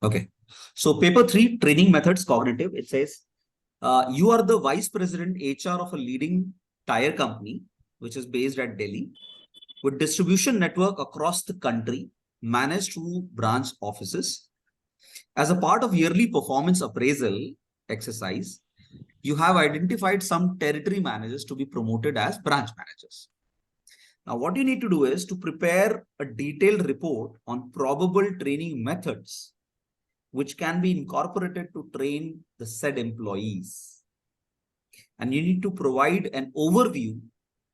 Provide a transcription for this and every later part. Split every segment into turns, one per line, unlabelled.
Okay. So paper 3, training methods, cognitive. It says, you are the vice president HR of a leading tire company, which is based at Delhi, with distribution network across the country, managed through branch offices. As a part of yearly performance appraisal exercise, you have identified some territory managers to be promoted as branch managers. Now, what you need to do is to prepare a detailed report on probable training methods which can be incorporated to train the said employees. And you need to provide an overview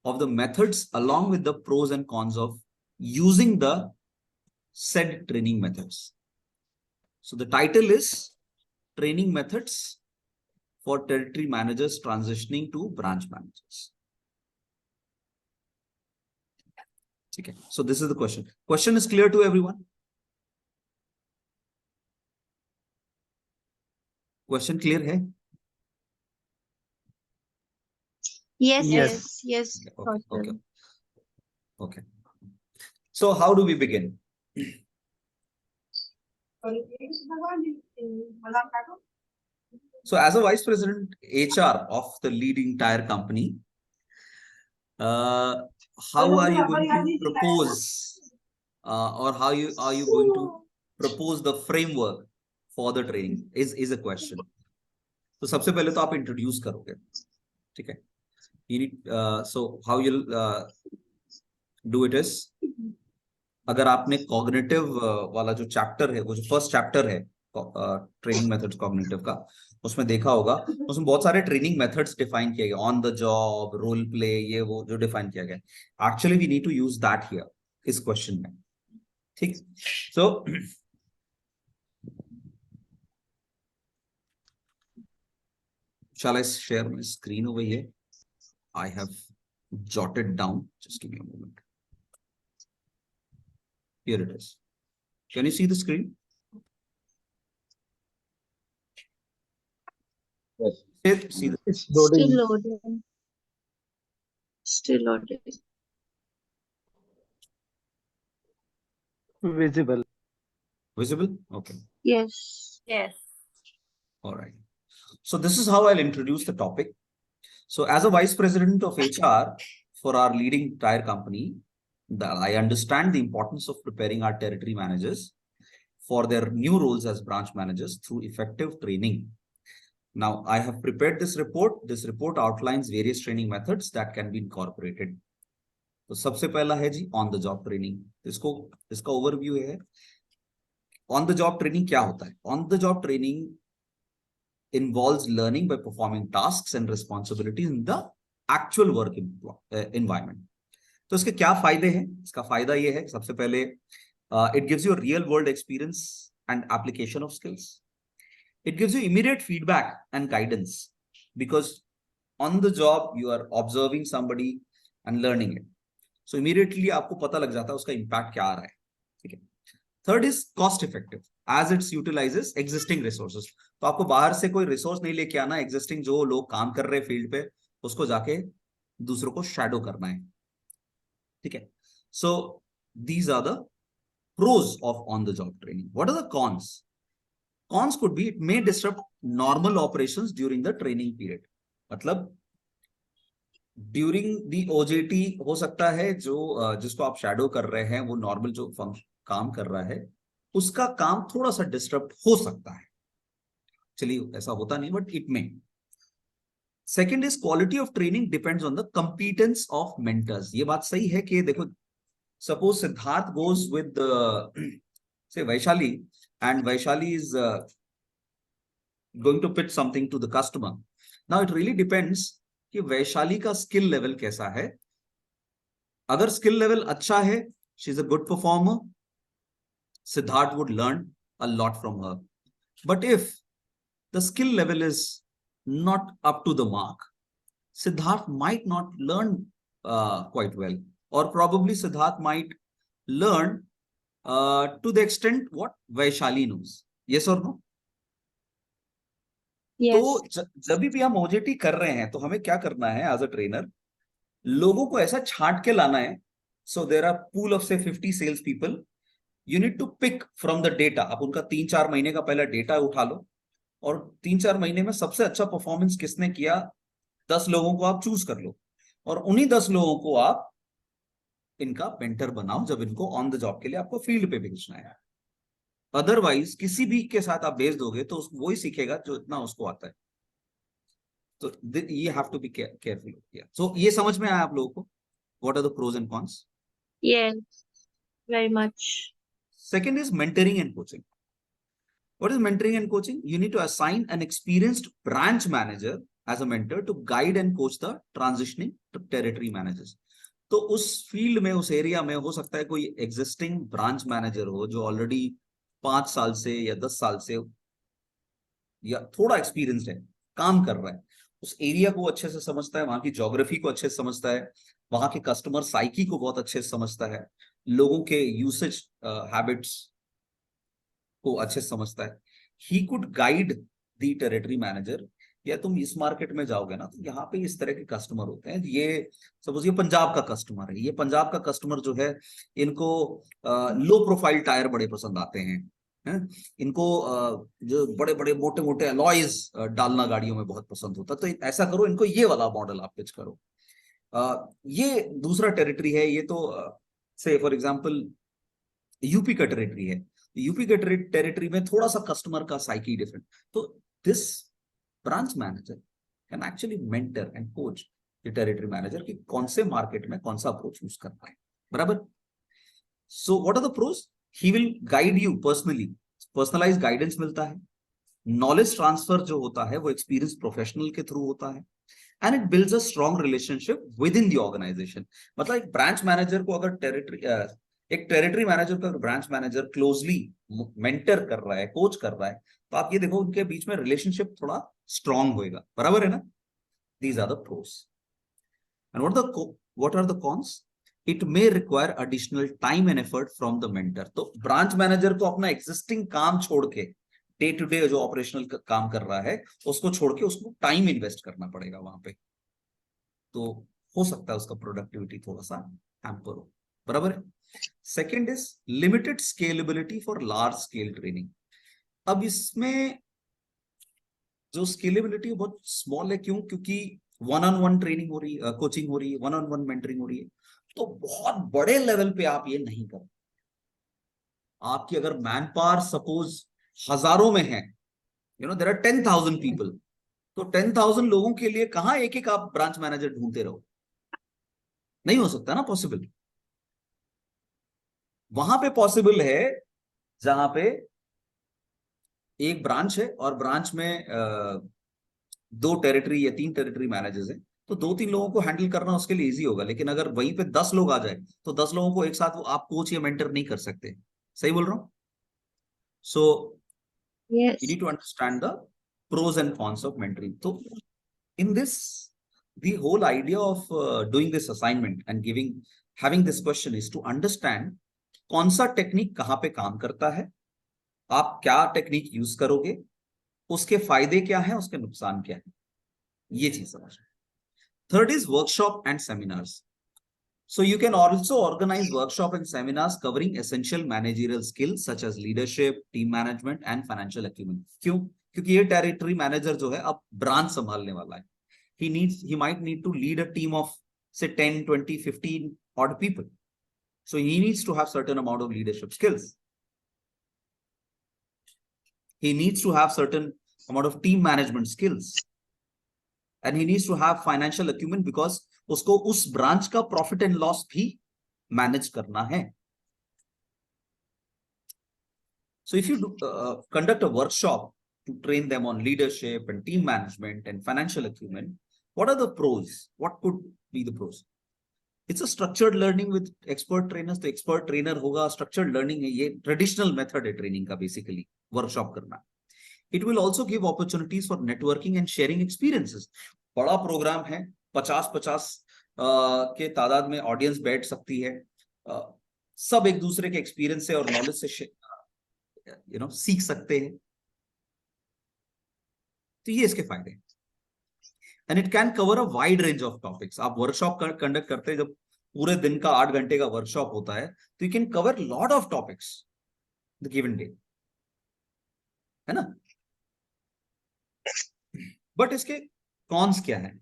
of the methods along with the pros and cons of using the said training methods. So the title is Training Methods for Territory Managers Transitioning to Branch Managers. Okay, so this is the question. Question is clear to everyone? Question clear hai?
Yes.
Okay. Okay. So how do we begin? So as a vice president HR of the leading tire company, how are you going to propose or how are you going to propose the framework for the training is a question. तो सबसे पहले तो आप introduce करोगे, ठीक है? You need so how you'll do it is, अगर आपने कॉग्निटिव वाला जो चैप्टर है, वो जो फर्स्ट चैप्टर है ट्रेनिंग मेथड्स कॉग्निटिव का, उसमें देखा होगा, उसमें बहुत सारे ट्रेनिंग मेथड्स डिफाइन किए गए, on the job, role play, ये वो जो डिफाइन किया गया. Actually we need to use that here इस क्वेश्चन में, ठीक? सो shall I share my screen over here? I have jotted down, just give me a moment. Here it is. Can you see the screen?
Yes.
See the,
It's loading.
Still loading.
Visible.
visible? Okay.
Yes.
All right. So this is how I'll introduce the topic. So as a vice president of HR for our leading tire company, I understand the importance of preparing our territory managers for their new roles as branch managers through effective training. Now, I have prepared this report. This report outlines various training methods that can be incorporated. तो सबसे पहला है जी on the job training. इसका overview है. On the job training क्या होता है? On the job training involves learning by performing tasks and responsibilities in the actual work environment. तो इसके क्या फायदे हैं? इसका फायदा ये है, सबसे पहले it gives you a real world experience and application of skills. It gives you immediate feedback and guidance because on the job you are observing somebody and learning it. So immediately आपको पता लग जाता है उसका impact क्या आ रहा है, ठीक है? Third is cost effective as it utilizes existing resources. तो आपको बाहर से कोई रिसोर्स नहीं लेके आना, existing जो लोग काम कर रहे हैं फील्ड पे उसको जाके दूसरों को शैडो करना है, ठीक है? So these are the pros of on the job training. What are the cons? Cons could be it may disrupt normal operations during the training period. मतलब ड्यूरिंग दी ओजेटी हो सकता है जो जिसको आप शैडो कर रहे हैं वो नॉर्मल जो काम कर रहा है उसका काम थोड़ा सा डिस्टर्ब हो सकता है. चलिए ऐसा होता नहीं बट इट में. Second is quality of training depends on the कंपीटेंस of mentors. ये बात सही है कि देखो सपोज सिद्धार्थ गोज विद से Vaishali and Vaishali is going to pitch something to the customer. Now it really depends कि वैशाली का स्किल लेवल कैसा है. अगर स्किल लेवल अच्छा है, she is a good performer, Siddharth would learn a lot from her. But if the skill level is not up to the mark, Siddharth might not learn quite well, or probably Siddharth might learn to the extent what Vaishali knows. Yes or no?
Yes.
तो जब भी हम OJT कर रहे हैं तो हमें क्या करना है एज अ ट्रेनर, लोगों को ऐसा छांट के लाना है. So there are pool of say 50 sales people. You need to pick from the data. आप उनका 3-4 महीने का पहला डेटा उठा लो और 3-4 महीने में सबसे अच्छा परफॉर्मेंस किसने किया, 10 लोगों को आप चूज कर लो और उन्हीं 10 लोगों को आप इनका मेंटर बनाओ जब इनको ऑन द जॉब के लिए आपको फील्ड पे भेजना है। अदरवाइज किसी भी के साथ आप भेज दोगे तो वो ही सीखेगा जो इतना उसको आता है। तो ये हैव टू बी केयरफुल। सो ये समझ में आया आप लोगों को, what are the pros and cons?
Yes, very much.
Second is mentoring and coaching. What is mentoring and coaching? You need to assign an experienced branch manager as a mentor to guide and coach the transitioning territory managers. तो उस field में, उस area में हो सकता है कोई existing branch manager हो जो ऑलरेडी 5 साल से या 10 साल से या थोड़ा एक्सपीरियंस्ड है, काम कर रहा है, उस एरिया को अच्छे से समझता है, वहां की ज्योग्राफी को अच्छे से समझता है, वहां के कस्टमर साइकी को बहुत अच्छे से समझता है, लोगों के यूसेज हैबिट्स को अच्छे से समझता है। He could guide the territory manager. या तुम इस मार्केट में जाओगे ना तो यहाँ पे इस तरह के कस्टमर होते हैं, ये सपोज ये पंजाब का कस्टमर है, ये पंजाब का कस्टमर जो है इनको लो प्रोफाइल टायर बड़े पसंद आते हैं, इनको जो बड़े बड़े मोटे मोटे अलॉयज डालना गाड़ियों में बहुत पसंद होता है। तो ऐसा करो, इनको ये वाला मॉडल आप पिच करो। ये दूसरा टेरिटरी है, ये तो से फॉर एग्जांपल यूपी का टेरिटरी है, यूपी के टेरिटरी में थोड़ा सा कस्टमर का साइकी डिफरेंट। तो this branch manager can actually mentor and coach the territory manager कि कौन से मार्केट में कौन सा अप्रोच यूज करना है, बराबर। So what are the pros? He will guide you personally, personalize guidance मिलता है, नॉलेज ट्रांसफर जो होता है वो एक्सपीरियंस प्रोफेशनल के थ्रू होता है, and it builds a strong relationship with in the organisation. मतलब एक ब्रांच मैनेजर को अगर एक टेरिटरी मैनेजर का ब्रांच मैनेजर क्लोजली मेंटर कर रहा है, कोच कर रहा है, तो आप ये देखो उनके बीच में रिलेशनशिप थोड़ा स्ट्रॉन्ग होएगा, बराबर है ना। These are the pros and what are the cons? It may require additional time and effort from the mentor. तो ब्रांच मैनेजर को अपना एग्जिस्टिंग काम छोड़ के, डे टू डे जो ऑपरेशनल काम कर रहा है उसको छोड़ के उसको टाइम इन्वेस्ट करना पड़ेगा वहां पे, तो हो सकता है उसका प्रोडक्टिविटी थोड़ा सा हैम्पर हो, बराबर है। Second is limited scalability for large scale training. अब इसमें जो स्केलेबिलिटी बहुत स्मॉल है, क्यों? क्योंकि वन ऑन वन ट्रेनिंग हो रही है, कोचिंग हो रही है, वन ऑन वन मेंटरिंग हो रही है, तो बहुत बड़े लेवल पे आप ये नहीं कर। आपकी अगर मैन पावर सपोज हजारों में है, देयर आर 10,000 पीपल, तो 10,000 लोगों के लिए कहां एक एक आप ब्रांच मैनेजर ढूंढते रहो, नहीं हो सकता ना पॉसिबल। वहां पे पॉसिबल है जहां पे एक ब्रांच है और ब्रांच में 2 टेरिटरी या 3 टेरिटरी मैनेजर्स हैं, तो 2-3 लोगों को हैंडल करना उसके लिए इजी होगा। लेकिन अगर वहीं पे 10 लोग आ जाए तो 10 लोगों को एक साथ वो आप कोच या मेंटर नहीं कर सकते। सही बोल रहा हूं? सो
Yes.
you need to understand the pros and cons of mentoring. So in this, the whole idea of doing this assignment and having this question is to understand कौन सा टेक्निक कहां पे काम करता है, आप क्या टेक्निक यूज करोगे, उसके फायदे क्या हैं, उसके नुकसान क्या है, ये चीज समझना। Third is workshop and seminars. So you can also organize workshop and seminars covering essential managerial skills such as leadership, team management and financial acumen. क्यों? क्योंकि ये टेरिटरी मैनेजर जो है अब ब्रांच संभालने वाला है। He might need to lead a team of say 10, 20, 15 odd people. So he needs to have certain amount of leadership skills. He needs to have certain amount of team management skills. And he needs to have financial acumen because उसको उस branch का profit and loss भी manage करना है। So if you conduct a workshop to train them on leadership and team management and financial acumen, what are the pros? What could be the pros? It's a structured learning with expert trainers. तो expert trainer होगा, structured learning है, ये traditional method है training का basically workshop करना। It will also give opportunities for networking and sharing experiences. बड़ा programme है, 50-50 के तादाद में ऑडियंस बैठ सकती है, सब एक दूसरे के एक्सपीरियंस से और नॉलेज से सीख सकते हैं, तो ये इसके फायदे हैं। And it can cover a wide range of topics. आप वर्कशॉप कंडक्ट करते हैं, जब पूरे दिन का 8 घंटे का वर्कशॉप होता है, तो you can cover lot of topics, the given day, है ना? बट इसके कॉन्स क्या है?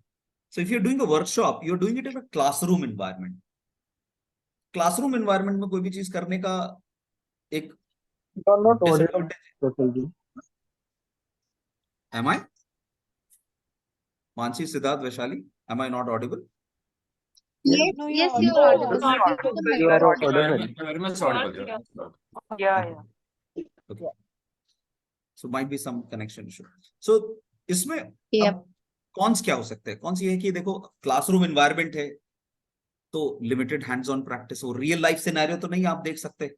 So if you are doing a workshop, you are doing it in a classroom environment. Classroom environment में कोई भी चीज करने का एक
You are not audible,
disadvantage.
Pratilji.
Am I Mansi, Siddharth, Vaishali, am I not audible?
Yes,
No,
yes,
you're
you're
audible.
audible.
You are not audible.
Very much audible. Yeah.
Yeah.
Okay. So might be some connection issue. So इसमें
Yep.
अब cons क्या हो सकते हैं? कौन सी है कि देखो क्लासरूम एनवायरनमेंट है तो लिमिटेड हैंड्स ऑन प्रैक्टिस हो, रियल लाइफ सिनेरियो तो नहीं आप देख सकते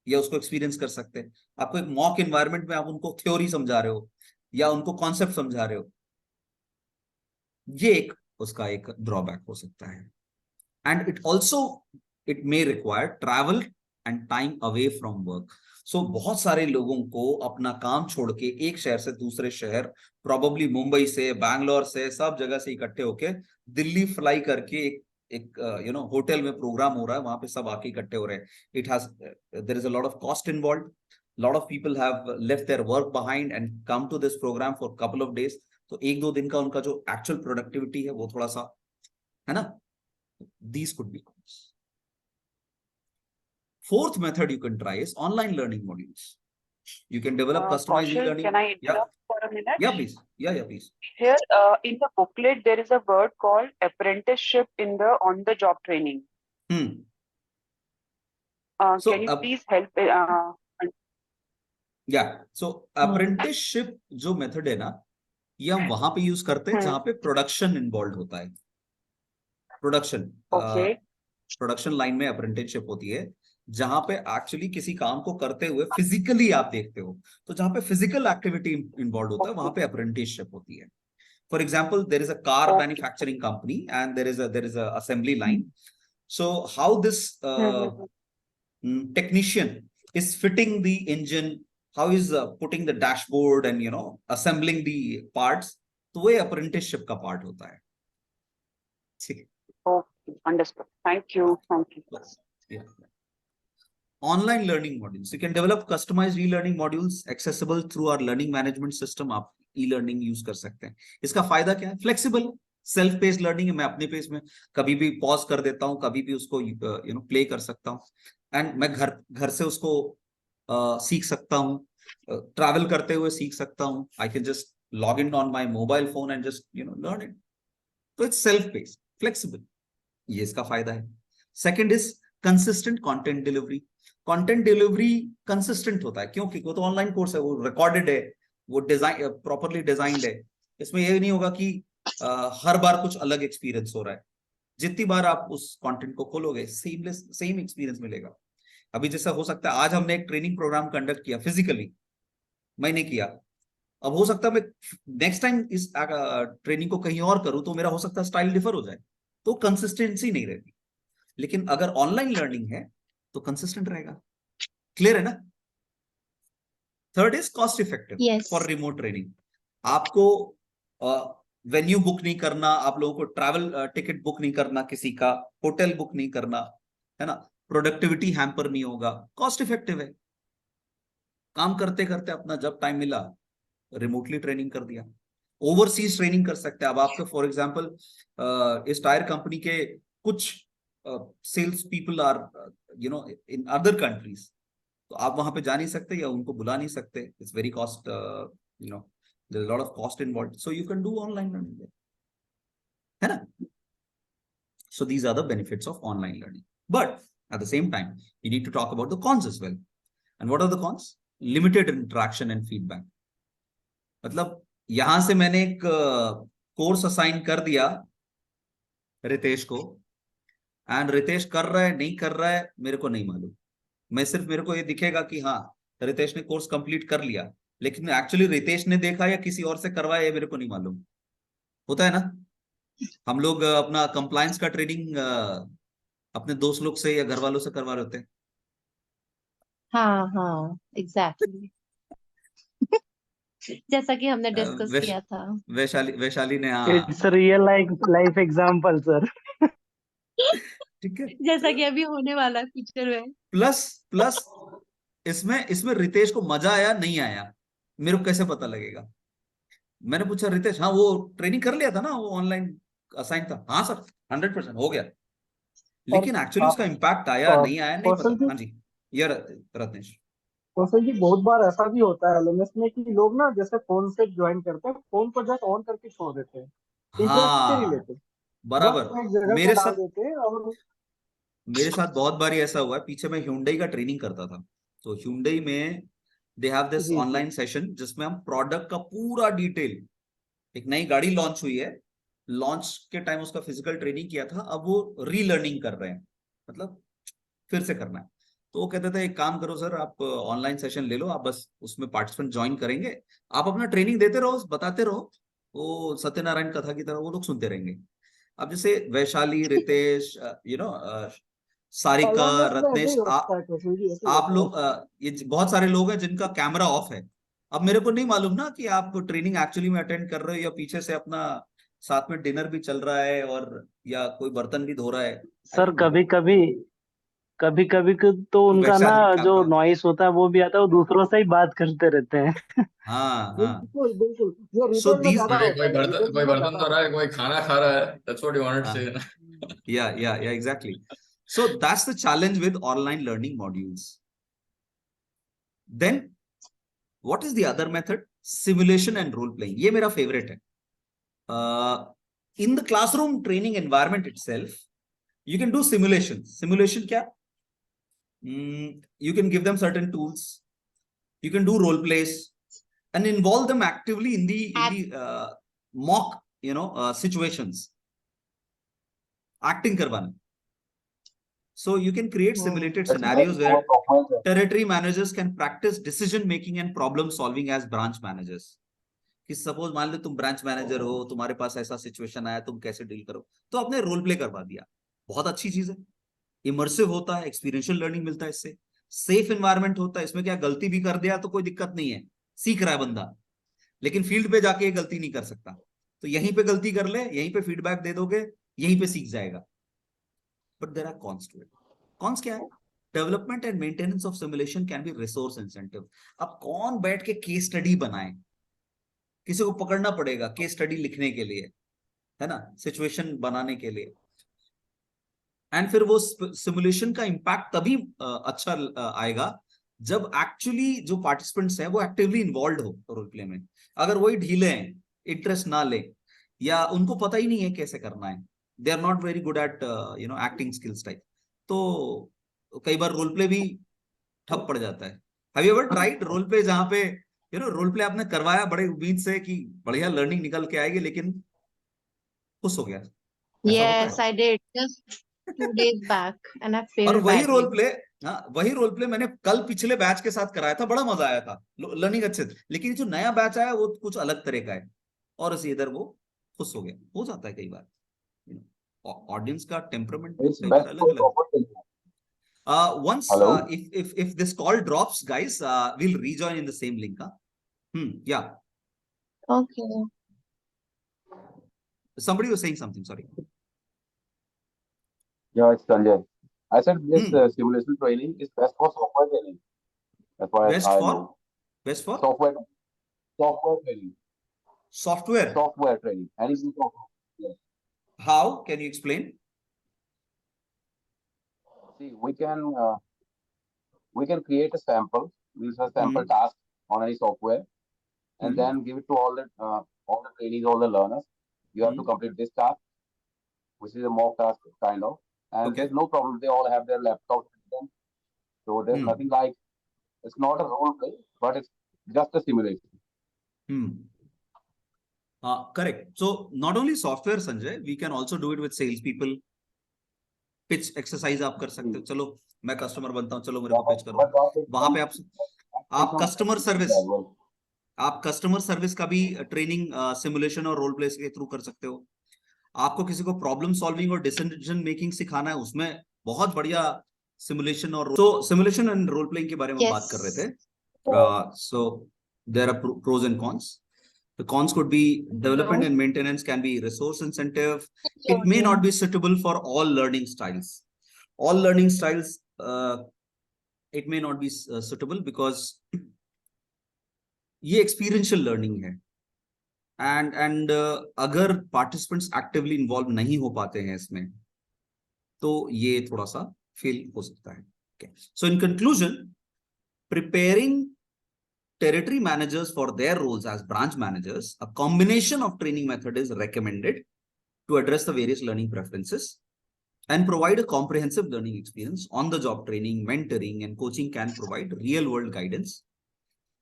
या उसको एक्सपीरियंस कर सकते। आपको एक मॉक एनवायरनमेंट में आप उनको थ्योरी समझा रहे हो या उनको कॉन्सेप्ट समझा रहे हो, ये एक उसका एक ड्रॉबैक हो सकता है। And it also it may require travel and time away from work. So बहुत सारे लोगों को अपना काम छोड़ के एक शहर से दूसरे शहर, प्रोबेबली मुंबई से, बैंगलोर से, सब जगह से इकट्ठे होके दिल्ली फ्लाई करके एक होटल में प्रोग्राम हो रहा है, वहां पे सब आके इकट्ठे हो रहे हैं। It has there is a lot of cost involve, lot of people have left their work behind and come to this programme for couple of days. तो एक दो दिन का उनका जो एक्चुअल प्रोडक्टिविटी है वो थोड़ा सा, है ना? These could be cons. Fourth method you can try is online learning modules. You can develop customized
Kaushal,
e-learning.
can I
Yeah,
interrupt for a minute?
yeah, please. Yeah, please.
Here, in the booklet, there is a word called apprenticeship in the on-the-job training.
Hmm. So,
Can you please help?
Yeah. So apprenticeship जो method है ना, ये हम वहां पे use करते हैं जहां पे प्रोडक्शन इन्वॉल्व होता है। Production
Okay.
प्रोडक्शन लाइन में अप्रेंटिसशिप होती है जहां पे एक्चुअली किसी काम को करते हुए फिजिकली आप देखते हो। तो जहां पे फिजिकल एक्टिविटी इन्वॉल्व होता है वहां पे अप्रेंटिसशिप होती है। For example, there is a car manufacturing company and there is a assembly line. So how this technician is fitting the engine, how is putting the dashboard and assembling the parts, तो वो apprenticeship का part होता है। ठीक है?
Okay, understood. Thank you. Thank you.
Yeah. Online learning modules. You can develop customized e-learning modules accessible through our learning management system. आप e-learning use कर सकते हैं। इसका फायदा क्या है? फ्लेक्सिबल सेल्फ पेस्ड लर्निंग है। मैं अपने पेस में कभी भी पॉज कर देता हूँ, कभी भी उसको प्ले कर सकता हूँ एंड मैं घर से उसको सीख सकता हूँ, ट्रैवल करते हुए सीख सकता हूँ। I can just log in on my mobile phone and just learn it. तो इट्स सेल्फ पेस्ड, फ्लेक्सिबल, ये इसका फायदा है। Second is consistent content delivery. Content delivery consistent होता है क्योंकि वो तो ऑनलाइन कोर्स है, वो रिकॉर्डेड है, वो डिजाइन प्रॉपरली डिजाइंड है। इसमें ये नहीं होगा कि हर बार कुछ अलग एक्सपीरियंस हो रहा है। जितनी बार आप उस कंटेंट को खोलोगे सेम एक्सपीरियंस मिलेगा। अभी जैसा हो सकता है आज हमने एक ट्रेनिंग प्रोग्राम कंडक्ट किया फिजिकली, मैंने किया, अब हो सकता है मैं नेक्स्ट टाइम इस ट्रेनिंग को कहीं और करूं तो मेरा हो सकता है स्टाइल डिफर हो जाए, तो कंसिस्टेंसी नहीं रहती। लेकिन अगर ऑनलाइन लर्निंग है तो कंसिस्टेंट रहेगा। क्लियर है ना? Third is cost effective
Yes.
For remote training. आपको वेन्यू बुक नहीं करना, आप लोगों को ट्रैवल टिकट बुक नहीं करना, किसी का होटल बुक नहीं करना, है ना? प्रोडक्टिविटी हैम्पर नहीं होगा, कॉस्ट इफेक्टिव है। काम करते करते अपना जब टाइम मिला रिमोटली ट्रेनिंग कर दिया। ओवरसीज ट्रेनिंग कर सकते हैं। अब आपके फॉर एग्जांपल इस टायर कंपनी के कुछ sales people are in other countries, तो आप वहां पे जा नहीं सकते या उनको बुला नहीं सकते। It's very cost, there's a lot of cost involved, so you can do online learning there, है ना? So these are the benefits of online learning, but at the same time you need to talk about the cons as well. And what are the cons? Limited interaction and feedback. मतलब यहां से मैंने एक course assign कर दिया रितेश को, and Ritesh कर रहा है नहीं कर रहा है मेरे को नहीं मालूम। मेरे को ये दिखेगा कि हाँ रितेश ने कोर्स कंप्लीट कर लिया, लेकिन एक्चुअली रितेश ने देखा या किसी और से करवाया ये मेरे को नहीं मालूम। होता है ना? हम लोग अपना कंप्लायंस का ट्रेनिंग अपने दोस्त लोग से या घर वालों से करवा रहे होते हैं।
हाँ हाँ, एग्जैक्टली। जैसा कि हमने डिस्कस किया था।
वैशाली ने, हाँ
It's a real life example, sir.
ठीक है।
जैसा कि अभी होने वाला है फ्यूचर में।
प्लस इसमें इसमें रितेश को मजा आया नहीं आया, मेरे को कैसे पता लगेगा? मैंने पूछा रितेश, हाँ वो ट्रेनिंग कर लिया था ना, वो ऑनलाइन असाइन था, हाँ सर 100% हो गया,
और
लेकिन एक्चुअली उसका इम्पैक्ट आया नहीं आया नहीं
कौशल
पता।
जी,
हाँ जी, ये रत्नेश।
कौशल जी बहुत बार ऐसा भी होता है एलएमएस में कि लोग ना जैसे फोन से ज्वाइन करते हैं, फोन को जस्ट ऑन करके छोड़ देते हैं, इंटरेस्ट ही नहीं
हाँ
लेते, बस
बराबर।
एक जगह पे
मेरे
डाल
साथ
देते हैं और
मेरे साथ बहुत बार ऐसा हुआ है। पीछे मैं Hyundai का ट्रेनिंग करता था, तो Hyundai में दे हैव दिस
जी जी।
ऑनलाइन सेशन जिसमें हम प्रोडक्ट का पूरा डिटेल, एक नई गाड़ी लॉन्च हुई है, लॉन्च के टाइम उसका फिजिकल ट्रेनिंग किया था, अब वो रीलर्निंग कर रहे हैं, मतलब फिर से करना है। तो वो कहते थे एक काम करो सर, आप ऑनलाइन सेशन ले लो, आप बस उसमें पार्टिसिपेंट ज्वाइन करेंगे, आप अपना ट्रेनिंग देते रहो, बताते रहो, वो सत्यनारायण कथा की तरह वो लोग सुनते रहेंगे। अब जैसे वैशाली, रितेश, सारिका,
एलएमएस में ऐसे
रत्नेश,
ही होता है, कौशल जी ऐसे ही
आप
होता है।
लोग ये बहुत सारे लोग हैं जिनका कैमरा ऑफ है। अब मेरे को नहीं मालूम ना कि आप ट्रेनिंग एक्चुअली में अटेंड कर रहे हो या पीछे से अपना साथ में डिनर भी चल रहा है और या कोई बर्तन भी धो रहा है, आई
सर
डोंट नो।
कभी कभी तो उनका ना
वैशाली
जो
कैमरा,
नॉइस होता है वो भी आता है, वो दूसरों से ही बात करते रहते हैं।
हाँ हाँ।
बिल्कुल बिल्कुल, ये
सो
रिटेल में
दीज,
ज्यादा
कोई
होता है, रिटेल में
कोई
ना
बर्तन
ज्यादा
धो रहा
होता
है, कोई खाना खा रहा है, that's what you wanted to
हाँ,
say.
yeah, exactly. So that's the challenge with online learning modules. Then what is the other method? Simulation and role playing. ये मेरा favorite है. In the classroom training environment itself, you can do simulations. Simulation क्या? You can give them certain tools. You can do role plays and involve them actively in the mock, situations. Acting करवाना. So you can create
है।
simulated scenarios where territory managers can practice decision making and problem solving as branch managers. कि suppose मान लो तुम branch manager हो, तुम्हारे पास ऐसा situation आया, तुम कैसे डील करो, तो आपने रोल प्ले करवा दिया, बहुत अच्छी चीज है। इमर्सिव होता है, एक्सपीरियंशियल लर्निंग मिलता है इससे, सेफ एनवायरनमेंट होता है, इसमें क्या गलती भी कर दिया तो कोई दिक्कत नहीं है, सीख रहा है बंदा, लेकिन फील्ड पे जाके ये गलती नहीं कर सकता, तो यहीं पे गलती कर ले, यहीं पे फीडबैक दे दोगे, यहीं पे सीख जाएगा। But there are cons to it. Cons क्या है? Development and maintenance of simulation can be resource incentive. अब कौन बैठ के केस स्टडी बनाए, किसी को पकड़ना पड़ेगा केस स्टडी लिखने के लिए, है ना, सिचुएशन बनाने के लिए, एंड फिर वो सिमुलेशन का इम्पैक्ट तभी अच्छा आएगा जब एक्चुअली जो पार्टिसिपेंट्स हैं वो एक्टिवली इन्वॉल्व हो रोल प्ले में। अगर वही ढीले हैं, इंटरेस्ट ना ले, या उनको पता ही नहीं है कैसे करना है, they are not very good at acting skills type, तो कई बार रोल प्ले भी ठप पड़ जाता है। Have you ever tried role play जहां पे रोल प्ले आपने करवाया बड़े उम्मीद से कि बढ़िया लर्निंग निकल के आएगी, लेकिन खुश हो गया, ऐसा होता
Yes,
है?
I did just 2 days back and I
और
failed
वही रोल
badly.
प्ले, हाँ वही रोल प्ले मैंने कल पिछले बैच के साथ कराया था, बड़ा मजा आया था, लर्निंग अच्छे थे, लेकिन जो नया बैच आया वो कुछ अलग तरह का है, और इसी इधर वो खुश हो गया, हो जाता है कई बार, ऑडियंस का टेम्परामेंट
It's
कई बार
best
अलग
for
अलग।
proper.
Once
Hello.
if this call drops, guys, we'll rejoin in the same link. Yeah,
Okay.
somebody was saying something. Sorry.
Yeah, it's Sanjay. I said this
Hmm.
simulation training is best for software training. That's why
Best
I
for
know.
software
training.
software.
Software training. Anything software. Yes.
How can you explain?
See, we can create a sample. This is a sample task on any software, and then give it to all the trainees, all the learners. You have to complete this task, which is a mock task kind of, and
Okay.
there's no problem. They all have their laptops with them, so there's nothing like. It's not a role play, but it's just a simulation.
Correct. So not only software, Sanjay, we can also do it with salespeople. Pitch exercise आप कर सकते हो, चलो मैं customer बनता हूँ, चलो मेरे को पिच करो, वहां पे आप कस्टमर सर्विस का भी ट्रेनिंग सिमुलेशन और रोल प्ले के थ्रू कर सकते हो। आपको किसी को प्रॉब्लम सॉल्विंग और डिसीजन मेकिंग सिखाना है, उसमें बहुत बढ़िया सिमुलेशन और सिमुलेशन एंड रोल प्लेइंग के बारे में बात कर रहे थे। So there are pros and cons. The cons could be development and maintenance can be resource incentive. It may not be suitable for all learning styles. All learning styles it may not be suitable because ये experiential learning है and अगर participants actively involved नहीं हो पाते हैं इसमें तो ये थोड़ा सा फेल हो सकता है. Okay. So in conclusion, preparing territory managers for their roles as branch managers, a combination of training method is recommended to address the various learning preferences and provide a comprehensive learning experience. On the job training, mentoring and coaching can provide real world guidance,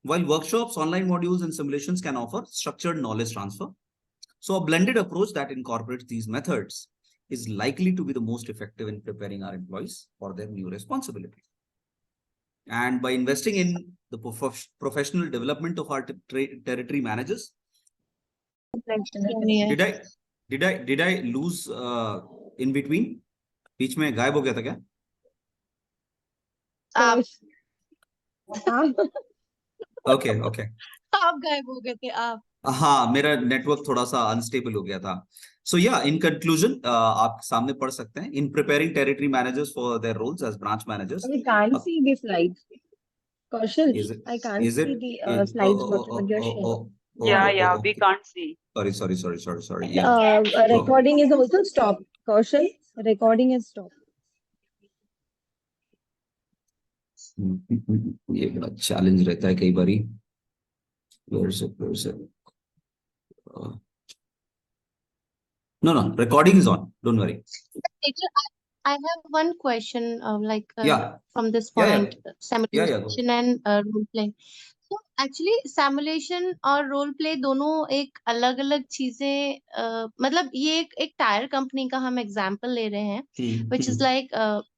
while workshops, online modules and simulations can offer structured knowledge transfer. So a blended approach that incorporates these methods is likely to be the most effective in preparing our employees for their new responsibilities. And by investing in the professional development of our territory managers,
Yeah.
did I lose in between? बीच में गायब हो गया था क्या?
आप
Okay, okay.
आप गायब हो गए थे आप.
हाँ, मेरा नेटवर्क थोड़ा सा अनस्टेबल हो गया था. So yeah, in conclusion, आप सामने पढ़ सकते हैं. In preparing territory managers for their roles as branch managers.
I can't see the slides. Kaushal,
Is it?
I can't
Is it?
see the slides what you're sharing.
Yeah, we can't see.
Sorry. Yeah.
Recording is also stopped. Kaushal, recording is stopped.
ये बड़ा challenge रहता है कई बारी. Where is it? No, recording is on. Don't worry.
Teacher, I have one question,
Yeah.
from this
Yeah, yeah.
point, simulation and role play. So actually, simulation और role play दोनों एक अलग-अलग चीजें, मतलब ये एक टायर कंपनी का हम एग्जांपल ले रहे हैं, which is like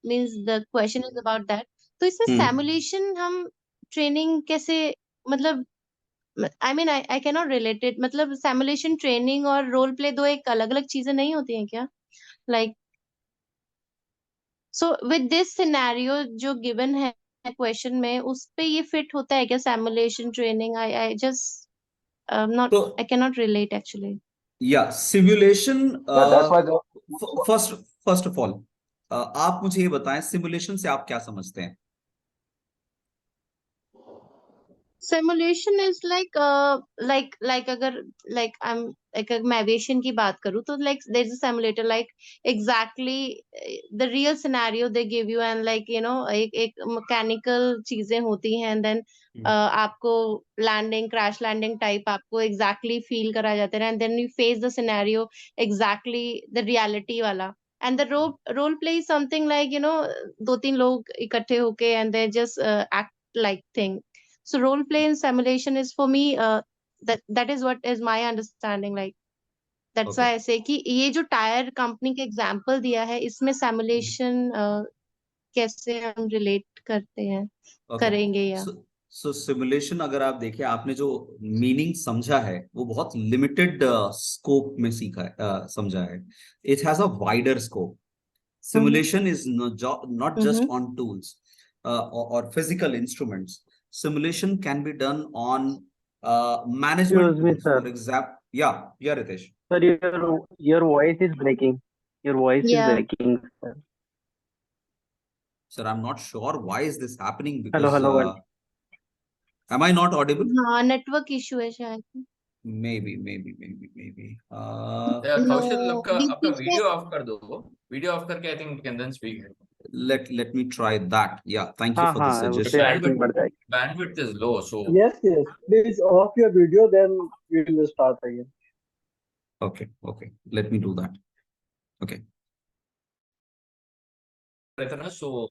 means the question is about that. तो इसमें simulation हम ट्रेनिंग कैसे, मतलब I mean I cannot relate it, मतलब simulation ट्रेनिंग और रोल प्ले दो एक अलग-अलग चीजें नहीं होती हैं क्या? Like so with this scenario जो given है क्वेश्चन में, उस पे ये फिट होता है क्या simulation training? I just not
तो-
I cannot relate actually.
Yeah, simulation.
That's why the
First of all, आप मुझे ये बताएं सिमुलेशन से आप क्या समझते हैं?
Simulation is like अगर I'm अगर मैं aviation की बात करूँ तो there's a simulator exactly the real scenario they give you and एक mechanical चीजें होती हैं and then आपको crash landing type आपको exactly feel कराया जाता है and then you face the scenario exactly the reality वाला. And the role play is something like 2-3 लोग इकट्ठे होके and they just act like thing. So role play and simulation is for me that is what is my understanding that's why I say कि ये जो tyre company के example दिया है इसमें simulation कैसे हम रिलेट करते हैं करेंगे या
So simulation अगर आप देखें आपने जो मीनिंग समझा है वो बहुत लिमिटेड स्कोप में समझा है. It has a wider scope. Simulation is not just on tools or physical instruments. Simulation can be done on management.
Excuse me,
tools.
sir.
For example, yeah, Ritesh.
Sir, your voice is breaking. Your voice
Yeah.
is breaking, sir.
Sir, I'm not sure why is this happening because
Hello.
am I not audible?
हाँ network issue है शायद.
Maybe.
Yeah, Kaushal, आपका video of कर दो. Video of करके I think we can then speak.
Let me try that. Yeah, thank you for the suggestion.
Bandwidth is low, so
Yes. Please off your video, then we will start again.
Okay. Let me do that. Okay.
so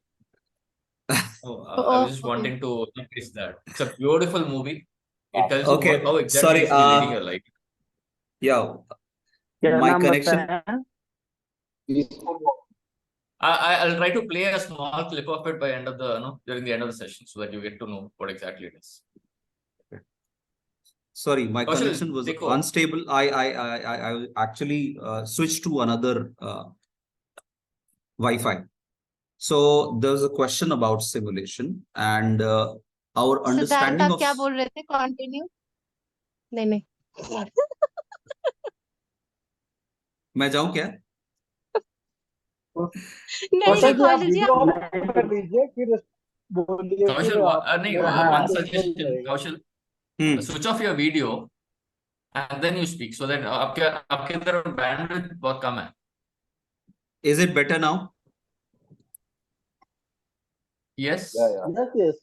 I was just wanting to notice that it's a beautiful movie. It tells
Okay.
you how exactly
Sorry,
it's relating your life.
Yeah,
क्या
my
नाम
connection.
बताया?
I'll try to play a small clip of it by end of the during the end of the session so that you get to know what exactly it is.
Sorry, my
Kaushal,
connection was
देखो.
unstable. I actually switched to another Wi-Fi. So there's a question about simulation and our
Siddharth
understanding
आप
of.
क्या बोल रहे थे? Continue. नहीं
मैं जाऊं क्या?
नहीं
जी, आप
कौशल जी
वीडियो ऑफ कर लीजिए फिर बोलिए फिर
Kaushal,
आप
नहीं,
मेरा
हाँ,
one
बिल्कुल
suggestion,
रहेगा।
Kaushal,
Hmm.
switch off your video and then you speak so that आपके तरफ bandwidth बहुत कम है.
Is it better now?
Yes,
yeah.
Yes yes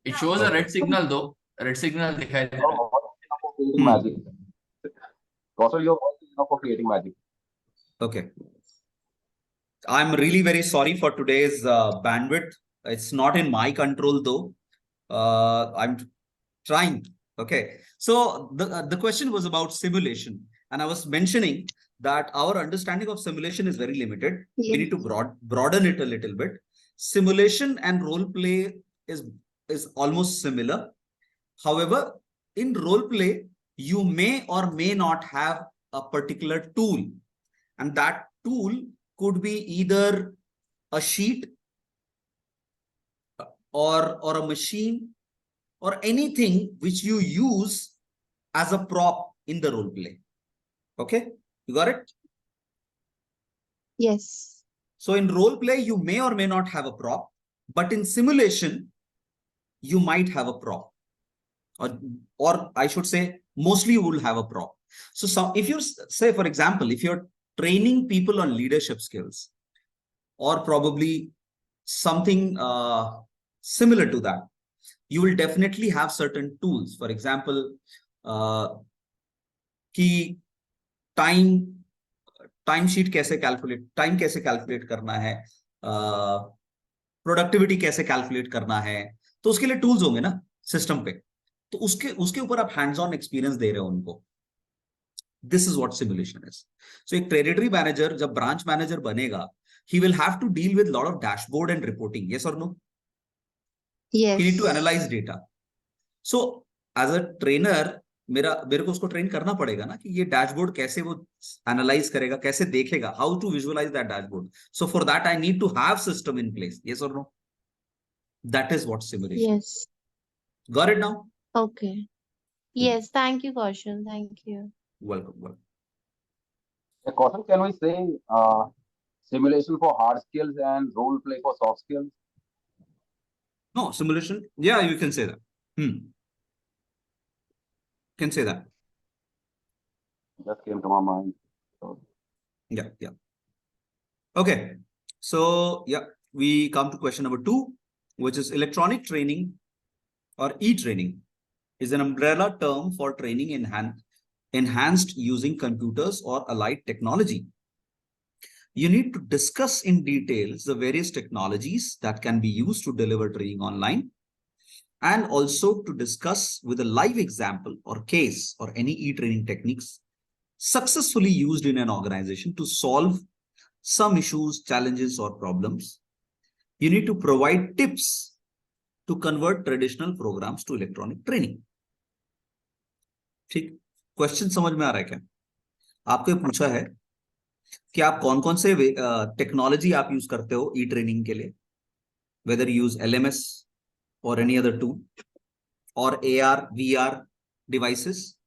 it shows a
Okay.
red signal though. Red signal दिखाई दे
Your
रहा है.
voice is enough for creating
Hmm.
magic. Kaushal, your voice is enough for creating magic.
Okay. I'm really very sorry for today's bandwidth. It's not in my control though. I'm trying. Okay. So the question was about simulation, and I was mentioning that our understanding of simulation is very limited. We need to broaden it a little bit. Simulation and role play is almost similar. However, in role play, you may or may not have a particular tool, and that tool could be either a sheet or a machine or anything which you use as a prop in the role play. Okay, you got it?
Yes.
So in role play, you may or may not have a prop, but in simulation, you might have a prop, or I should say, mostly you will have a prop. So if you say, for example, if you're training people on leadership skills, or probably something similar to that, you will definitely have certain tools. For example, कि time sheet कैसे calculate करना है, productivity कैसे calculate करना है, तो उसके लिए टूल्स होंगे ना सिस्टम पे, तो उसके ऊपर आप हैंड्स ऑन एक्सपीरियंस दे रहे हो उनको. This is what simulation is. So एक टेरिटरी मैनेजर जब ब्रांच मैनेजर बनेगा, he will have to deal with a lot of dashboard and reporting. Yes or no?
Yes.
He need to analyze data. So as a trainer, मेरे को उसको train करना पड़ेगा ना कि ये डैशबोर्ड कैसे वो एनालाइज करेगा, कैसे देखेगा, how to visualise that dashboard. So for that I need to have system in place. Yes और no? That is what simulation.
Yes.
Got it now?
Okay. Yes. Thank you, Kaushal. Thank you.
Welcome.
Kaushal, can we say simulation for hard skills and role play for soft skills?
No, simulation, yeah, you can say that. Can say that.
Just came to my mind. So,
Yeah. Okay. So yeah, we come to question number 2, which is electronic training or e-training is an umbrella term for training enhanced using computers or allied technology. You need to discuss in details the various technologies that can be used to deliver training online, and also to discuss with a live example or case or any e-training techniques successfully used in an organization to solve some issues, challenges, or problems. You need to provide tips to convert traditional programs to electronic training. ठीक, question समझ में आ रहा है क्या? आपको पूछा है कि आप कौन कौन से टेक्नोलॉजी आप यूज करते हो ई ट्रेनिंग के लिए, whether you use LMS or any other tool or AR, VR devices.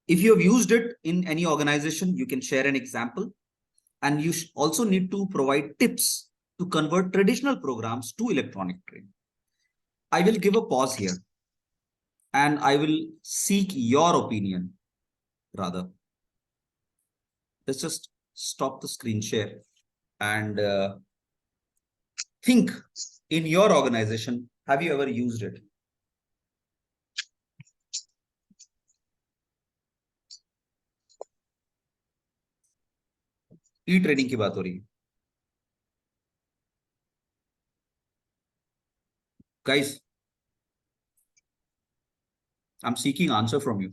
If you have used it in any organization, you can share an example, and you also need to provide tips to convert traditional programs to electronic training. I will give a pause here and I will seek your opinion rather. Let's just stop the screen share and think, in your organization, have you ever used it? E-training की बात हो रही है. Guys, I'm seeking answer from you.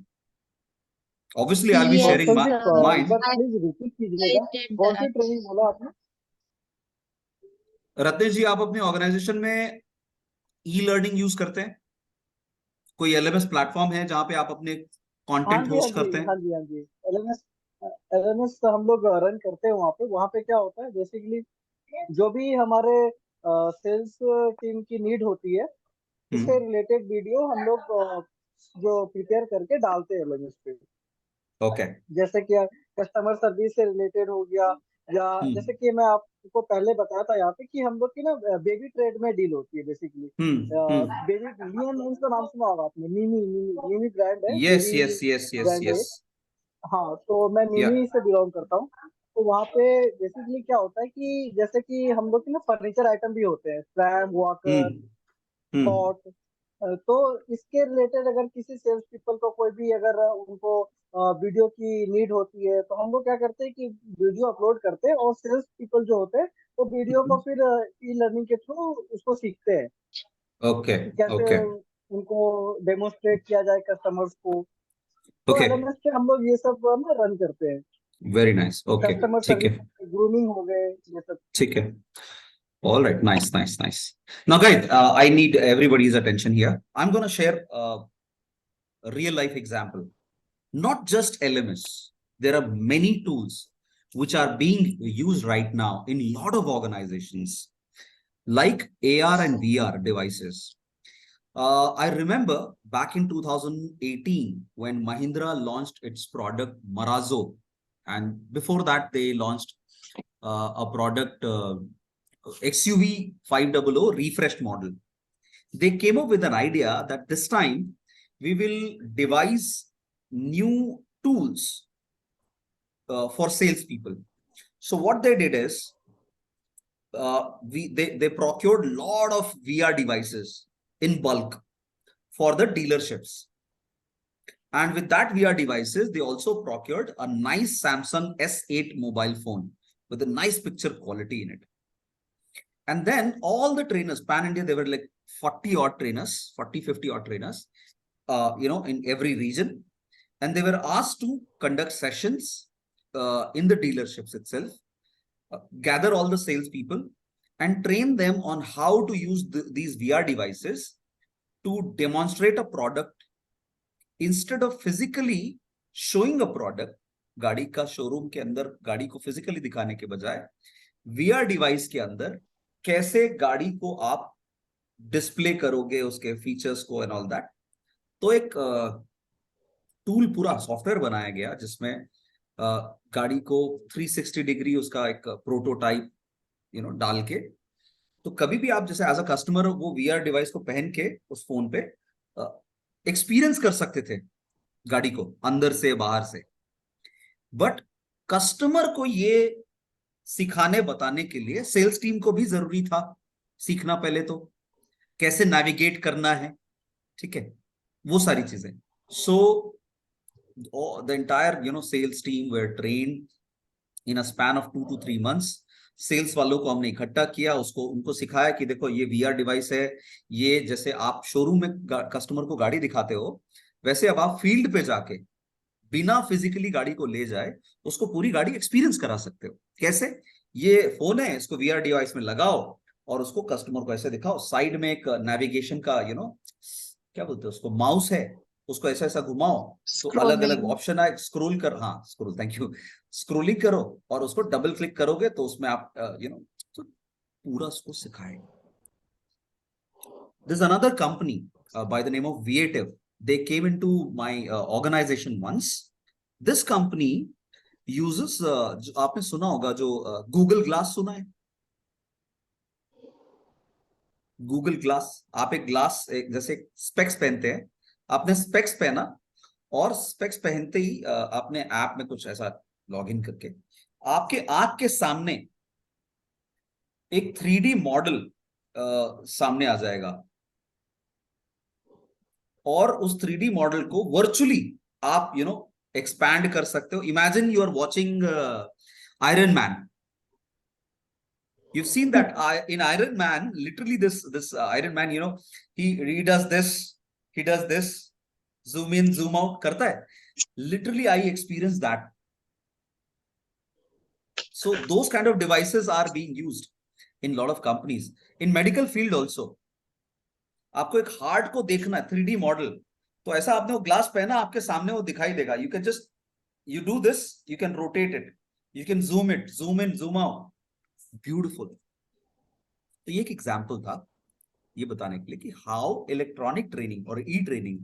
Obviously, I'll be
Yes,
sharing mine.
एक बार please repeat कीजिएगा,
did
कौन सी
that.
Training बोला आपने?
रत्नेश जी, आप अपने ऑर्गेनाइजेशन में ई-लर्निंग यूज करते हैं? कोई LMS प्लेटफॉर्म है जहां पे आप अपने कंटेंट होस्ट करते हैं?
हाँ जी LMS तो हम लोग रन करते हैं वहाँ पे क्या होता है बेसिकली, जो भी हमारे सेल्स टीम की नीड होती है उससे रिलेटेड वीडियो हम लोग जो प्रिपेयर करके डालते हैं LMS पे.
ओके.
जैसे कि कस्टमर सर्विस से रिलेटेड हो गया, या जैसे कि मैं आपको पहले बताया था यहाँ पे कि हम लोग की ना बेबी ट्रेड में डील होती है बेसिकली। बेबी लियन नेम्स का नाम सुना होगा आपने, मिमी मिमी मिमी ब्रांड है,
yes
baby
yes yes yes
brand है।
यस
हाँ, तो मैं
या
मिमी से बिलोंग करता हूँ। तो वहाँ पे बेसिकली क्या होता है कि जैसे कि हम लोग की ना फर्नीचर आइटम भी होते हैं, फ्रैम, वॉकर,
हम्म
पॉट। तो इसके रिलेटेड अगर किसी सेल्स पीपल को कोई भी अगर उनको वीडियो की नीड होती है, तो हम लोग क्या करते हैं कि वीडियो अपलोड करते हैं और सेल्स पीपल जो होते हैं वो वीडियो को फिर ई लर्निंग के थ्रू उसको सीखते हैं
ओके
कि कैसे
ओके
उनको डेमोन्स्ट्रेट किया जाए कस्टमर्स को। तो
ओके
एलएमएस पे हम लोग ये सब ना रन करते हैं,
वेरी नाइस ओके
कस्टमर
ठीक
सर्विस,
है
ग्रूमिंग हो गए, ये सब।
ठीक है all right nice nice nice now guys I need everybody's attention here I'm going to share a real life example not just LMS there are many tools which are being used right now in a lot of organizations like AR and VR devices. I remember back in 2018 when Mahindra launched its product Marazzo, and before that they launched a product XUV 500 refreshed model. They came up with an idea that this time we will devise new tools for salespeople. So what they did is they procured a lot of VR devices in bulk for the dealerships. And with that VR devices, they also procured a nice Samsung S8 mobile phone with a nice picture quality in it. And then all the trainers, pan India, they were like 40 odd trainers, 40, 50 odd trainers, in every region. And they were asked to conduct sessions in the dealerships itself, gather all the salespeople and train them on how to use these VR devices to demonstrate a product instead of physically showing a product. गाड़ी का showroom के अंदर गाड़ी को physically दिखाने के बजाय VR device के अंदर कैसे गाड़ी को आप डिस्प्ले करोगे, उसके फीचर्स को एंड ऑल दैट. तो एक टूल पूरा सॉफ्टवेयर बनाया गया जिसमें गाड़ी को 360 डिग्री उसका एक प्रोटोटाइप डाल के, तो कभी भी आप जैसे एज अ कस्टमर वो VR डिवाइस को पहन के उस फोन पे एक्सपीरियंस कर सकते थे गाड़ी को अंदर से बाहर से. बट कस्टमर को ये सिखाने बताने के लिए सेल्स टीम को भी जरूरी था सीखना पहले तो कैसे नेविगेट करना है, ठीक है, वो सारी चीजें. So the entire sales team were trained in a span of 2 to 3 months. Sales वालों को हमने इकट्ठा किया, उनको सिखाया कि देखो ये VR डिवाइस है, ये जैसे आप शोरूम में कस्टमर को गाड़ी दिखाते हो वैसे अब आप फील्ड पे जाके बिना फिजिकली गाड़ी को ले जाए उसको पूरी गाड़ी एक्सपीरियंस करा सकते हो. कैसे? ये फोन है, इसको VR डिवाइस में लगाओ और उसको कस्टमर को ऐसे दिखाओ, साइड में एक नेविगेशन का क्या बोलते हैं उसको, माउस है, उसको ऐसा ऐसा घुमाओ तो अलग अलग ऑप्शन आए, स्क्रॉल कर, हाँ स्क्रॉल, थैंक यू, स्क्रॉलिंग करो और उसको डबल क्लिक करोगे तो उसमें आप तो पूरा उसको सिखाएगा. There's another company by the name of Viative. They came into my organization once. This company uses जो आपने सुना होगा जो गूगल ग्लास सुना है, गूगल ग्लास. आप एक ग्लास जैसे स्पेक्स पहनते हैं, आपने स्पेक्स पहना और स्पेक्स पहनते ही आपने ऐप में कुछ ऐसा लॉगिन करके आपके आंख के सामने एक 3D मॉडल सामने आ जाएगा और उस 3D मॉडल को वर्चुअली आप एक्सपैंड कर सकते हो. Imagine you are watching Iron Man. You've seen that in Iron Man, literally this Iron Man, he does this, zoom in, zoom out, करता है. Literally, I experienced that. So those kind of devices are being used in a lot of companies. In medical field also, आपको एक heart को देखना है 3D model, तो ऐसा आपने वो ग्लास पहना, आपके सामने वो दिखाई देगा. You can just do this, you can rotate it, you can zoom it, zoom in, zoom out. Beautiful. तो ये एक एग्जाम्पल था ये बताने के लिए कि हाउ इलेक्ट्रॉनिक ट्रेनिंग और e training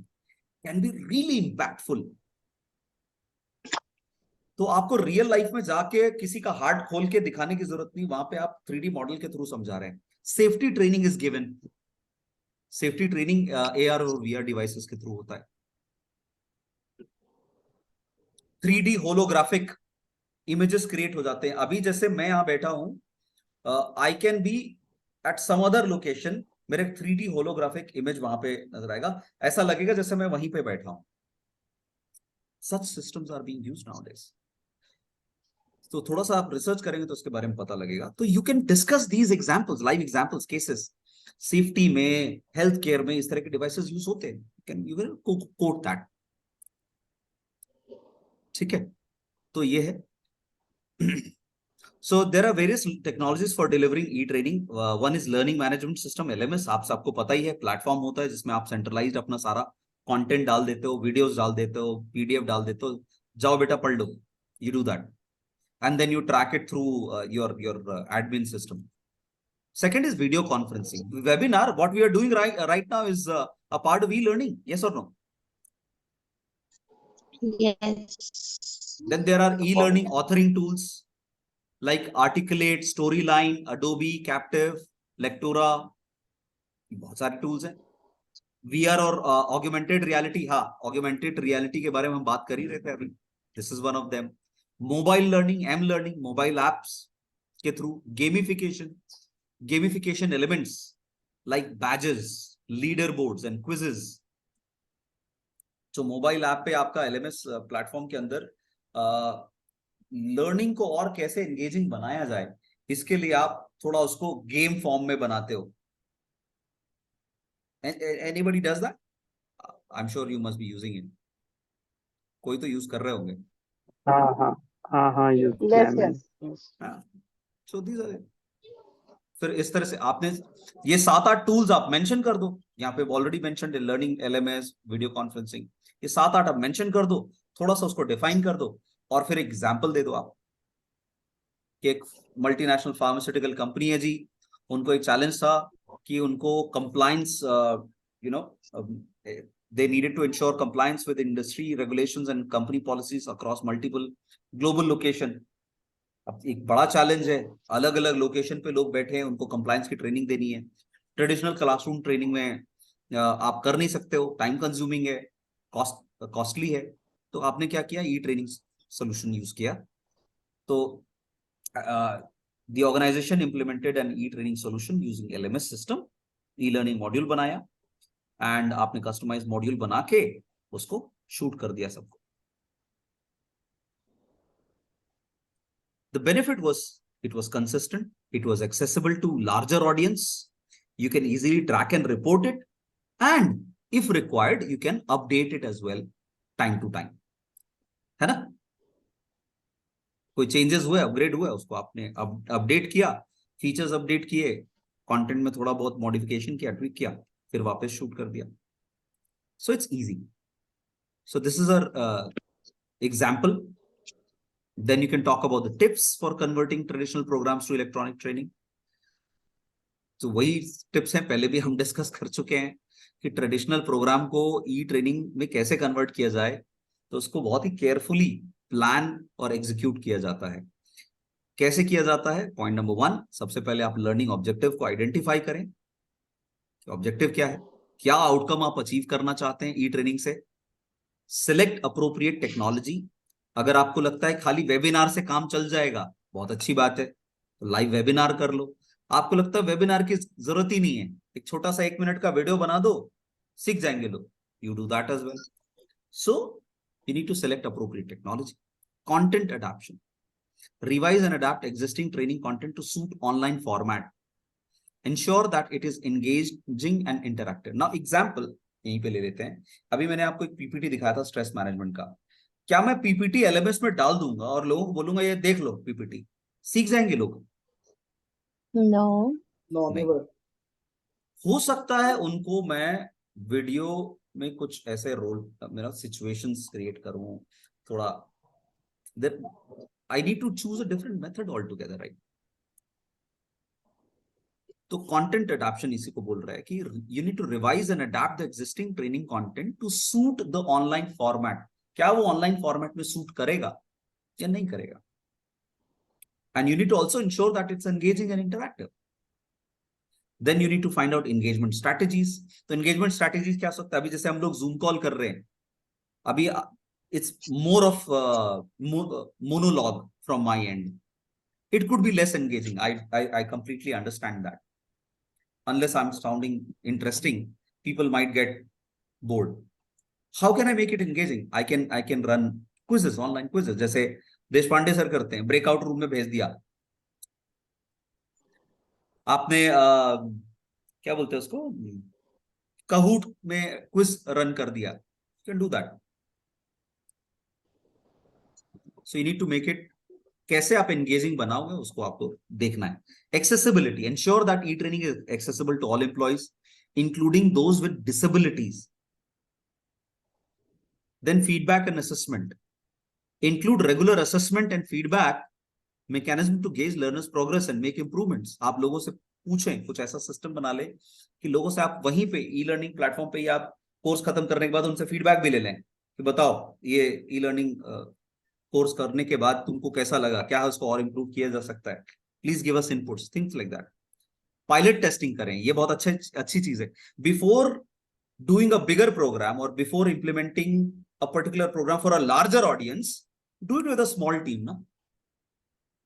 can be really impactful तो आपको रियल लाइफ में जाके किसी का हार्ट खोल के दिखाने की जरूरत नहीं, वहां पे आप 3D मॉडल के थ्रू समझा रहे हैं। Safety training is given, safety training AR और VR डिवाइसेस के थ्रू होता है। 3D होलोग्राफिक इमेजेस क्रिएट हो जाते हैं। अभी जैसे मैं यहां बैठा हूं, I can be at some other location, मेरे 3D होलोग्राफिक इमेज वहां पे नजर आएगा, ऐसा लगेगा जैसे मैं वहीं पे बैठा हूं। Such systems are being used nowadays. तो थोड़ा सा आप रिसर्च करेंगे तो उसके बारे में पता लगेगा। तो you can discuss these examples, live examples, cases. Safety में, हेल्थ केयर में इस तरह के डिवाइसेस यूज होते हैं, यू कैन कोट दैट। ठीक है, तो ये है। So there are various technologies for delivering e-training. One is learning management system, LMS। आप सबको पता ही है, प्लेटफॉर्म होता है जिसमें आप सेंट्रलाइज्ड अपना सारा कंटेंट डाल देते हो, वीडियोस डाल देते हो, PDF डाल देते हो, जाओ बेटा पढ़ लो, you do that, and then you track it through your admin system. Second is video conferencing, webinar. What we are doing right now is a part of e-learning, yes or no?
Yes.
Then there are e-learning authoring tools like Articulate, Storyline, Adobe, Captive, Lectura, बहुत सारे tools हैं। VR और augmented reality, हाँ augmented reality के बारे में हम बात कर ही रहे थे अभी, this is one of them. Mobile learning, M-learning, mobile apps के through gamification, gamification elements like badges, leader boards and quizzes. जो मोबाइल ऐप पे आपका LMS प्लेटफॉर्म के अंदर लर्निंग को और कैसे एंगेजिंग बनाया जाए, इसके लिए आप थोड़ा उसको गेम फॉर्म में बनाते हो। Anybody does that? I'm sure you must be using it. कोई तो यूज कर रहे होंगे।
हाँ यूज किया है मैंने।
So these are it. फिर इस तरह से आपने ये 7-8 टूल्स आप मेंशन कर दो यहाँ पे, ऑलरेडी मेंशन्ड है, लर्निंग, LMS, वीडियो कॉन्फ्रेंसिंग, ये 7-8 आप मेंशन कर दो, थोड़ा सा उसको डिफाइन कर दो, और फिर एग्जाम्पल दे दो आप कि एक मल्टीनेशनल फार्मास्यूटिकल कंपनी है जी, उनको एक चैलेंज था कि उनको compliance, they needed to ensure compliance with industry regulations and company policies across multiple global location. अब एक बड़ा चैलेंज है, अलग अलग लोकेशन पे लोग बैठे हैं, उनको कंप्लायंस की ट्रेनिंग देनी है। ट्रेडिशनल क्लासरूम ट्रेनिंग में आप कर नहीं सकते हो, टाइम कंज्यूमिंग है, कॉस्टली है, तो आपने क्या किया, e-training solution यूज किया। तो the organization implemented an e-training solution using LMS system, e-learning module बनाया, एंड आपने कस्टमाइज मॉड्यूल बना के उसको शूट कर दिया सबको। The benefit was it was consistent, it was accessible to larger audience, you can easily track and report it, and if required you can update it as well time to time, है ना? कोई changes हुए, upgrade हुआ, उसको आपने update किया, features update किए, content में थोड़ा बहुत मॉडिफिकेशन किया, ट्विक किया, फिर वापस शूट कर दिया। So it's easy. So this is our example. Then you can talk about the tips for converting traditional programs to electronic training. तो वही टिप्स हैं, पहले भी हम डिस्कस कर चुके हैं कि ट्रेडिशनल प्रोग्राम को e-ट्रेनिंग में कैसे कन्वर्ट किया जाए। तो उसको बहुत ही केयरफुली प्लान और एग्जीक्यूट किया जाता है। कैसे किया जाता है? पॉइंट नंबर 1, सबसे पहले आप लर्निंग ऑब्जेक्टिव को आइडेंटिफाई करें। ऑब्जेक्टिव क्या है, क्या आउटकम आप अचीव करना चाहते हैं ई-ट्रेनिंग से। Select appropriate technology. अगर आपको लगता है खाली वेबिनार से काम चल जाएगा, बहुत अच्छी बात है, तो लाइव वेबिनार कर लो। आपको लगता है वेबिनार की जरूरत ही नहीं है, एक छोटा सा 1 मिनट का वीडियो बना दो, सीख जाएंगे लोग, you do that as well. So you need to select appropriate technology. Content adoption, revise and adopt existing training content to suit online format, ensure that it is engaging and interactive. Now example यहीं पे ले लेते हैं। अभी मैंने आपको एक PPT दिखाया था स्ट्रेस मैनेजमेंट का। क्या मैं PPT LMS में डाल दूंगा और लोगों को बोलूंगा ये देख लो PPT, सीख जाएंगे लोग?
No never.
हो सकता है उनको मैं वीडियो में कुछ ऐसे रोल, मेरा सिचुएशंस क्रिएट करूं, थोड़ा I need to choose a different method all together, right? तो कंटेंट अडॉप्शन इसी को बोल रहा है कि you need to revise and adopt the existing training content to suit the online format. क्या वो ऑनलाइन फॉर्मेट में सूट करेगा? या नहीं करेगा. And you need to also ensure that it's engaging and interactive. Then you need to find out engagement strategies. तो engagement strategies क्या हो सकता है? अभी जैसे हम लोग Zoom call कर रहे हैं, अभी it's more of monologue from my end. It could be less engaging. I completely understand that. Unless I'm sounding interesting, people might get bored. How can I make it engaging? I can run quizzes, online quizzes. जैसे Deshpande sir करते हैं, breakout room में भेज दिया. आपने क्या बोलते हैं उसको, कहूट में क्विज रन कर दिया. You can do that. So you need to make it, कैसे आप engaging बनाओगे उसको आपको देखना है. Accessibility. Ensure that e-training is accessible to all employees, including those with disabilities. Then feedback and assessment. Include regular assessment and feedback mechanism to gauge learners' progress and make improvements. आप लोगों से पूछें, कुछ ऐसा सिस्टम बना ले कि लोगों से आप वहीं पे ई-लर्निंग प्लेटफॉर्म पे, या आप कोर्स खत्म करने के बाद उनसे फीडबैक भी ले लें कि बताओ ये ई-लर्निंग कोर्स करने के बाद तुमको कैसा लगा, क्या है उसको और इम्प्रूव किया जा सकता है. Please give us inputs, things like that. Pilot testing करें, ये बहुत अच्छी चीज है. Before doing a bigger program और before implementing a particular program for a larger audience, do it with a small team ना.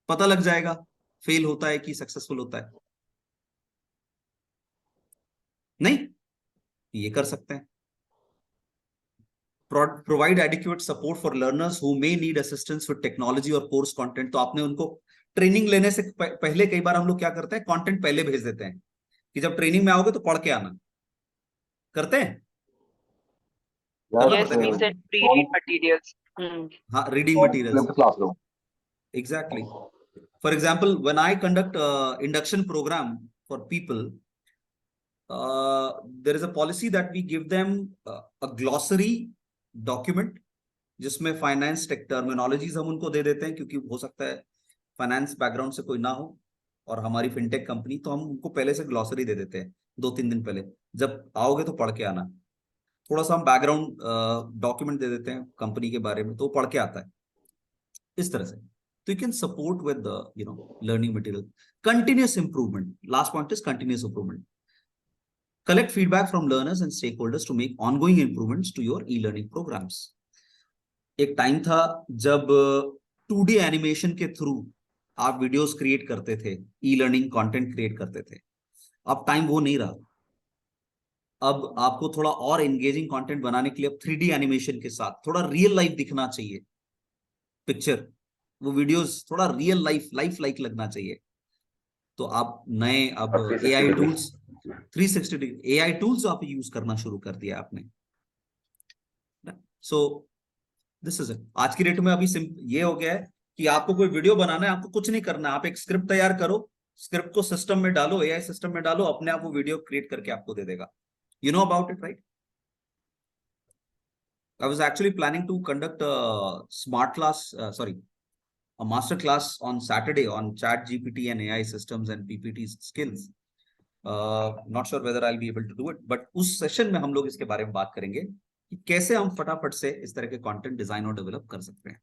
पता लग जाएगा फेल होता है कि सक्सेसफुल होता है. नहीं, ये कर सकते हैं. Provide adequate support for learners who may need assistance with technology or course content. तो आपने उनको ट्रेनिंग लेने से पहले कई बार हम लोग क्या करते हैं, कंटेंट पहले भेज देते हैं कि जब ट्रेनिंग में आओगे तो पढ़ के आना. करते हैं.
Yes, we said pre-read materials.
हाँ, reading materials.
Classroom.
Exactly. For example, when I conduct induction program for people, there is a policy that we give them a glossary document जिसमें फाइनेंस टेक टर्मिनोलॉजीज हम उनको दे देते हैं, क्योंकि हो सकता है फाइनेंस बैकग्राउंड से कोई ना हो और हमारी फिनटेक कंपनी, तो हम उनको पहले से ग्लॉसरी दे देते हैं 2-3 दिन पहले. जब आओगे तो पढ़ के आना. थोड़ा सा हम बैकग्राउंड डॉक्यूमेंट दे देते हैं कंपनी के बारे में, तो पढ़ के आता है. इस तरह से तो you can support with learning material. Continuous improvement. Last point is continuous improvement. Collect feedback from learners and stakeholders to make ongoing improvements to your e-learning programs. एक टाइम था जब 2D एनिमेशन के थ्रू आप videos create करते थे, e-learning content create करते थे. अब टाइम वो नहीं रहा. अब आपको थोड़ा और एंगेजिंग कंटेंट बनाने के लिए अब 3D एनिमेशन के साथ थोड़ा रियल लाइफ दिखना चाहिए. पिक्चर, वो वीडियोस थोड़ा रियल लाइफ लाइक लगना चाहिए. तो आप नए अब AI tools 360 degree AI tools आप यूज करना शुरू कर दिया आपने. So this is it. आज की डेट में अभी ये हो गया है कि आपको कोई वीडियो बनाना है, आपको कुछ नहीं करना. आप एक स्क्रिप्ट तैयार करो, स्क्रिप्ट को सिस्टम में डालो, AI सिस्टम में डालो, अपने आप वो वीडियो क्रिएट करके आपको दे देगा. You know about it, right? I was actually planning to conduct a smart class, a master class on Saturday on ChatGPT and AI systems and PPT skills. Not sure whether I'll be able to do it, but उस session में हम लोग इसके बारे में बात करेंगे कि कैसे हम फटाफट से इस तरह के कंटेंट डिजाइन और डेवलप कर सकते हैं.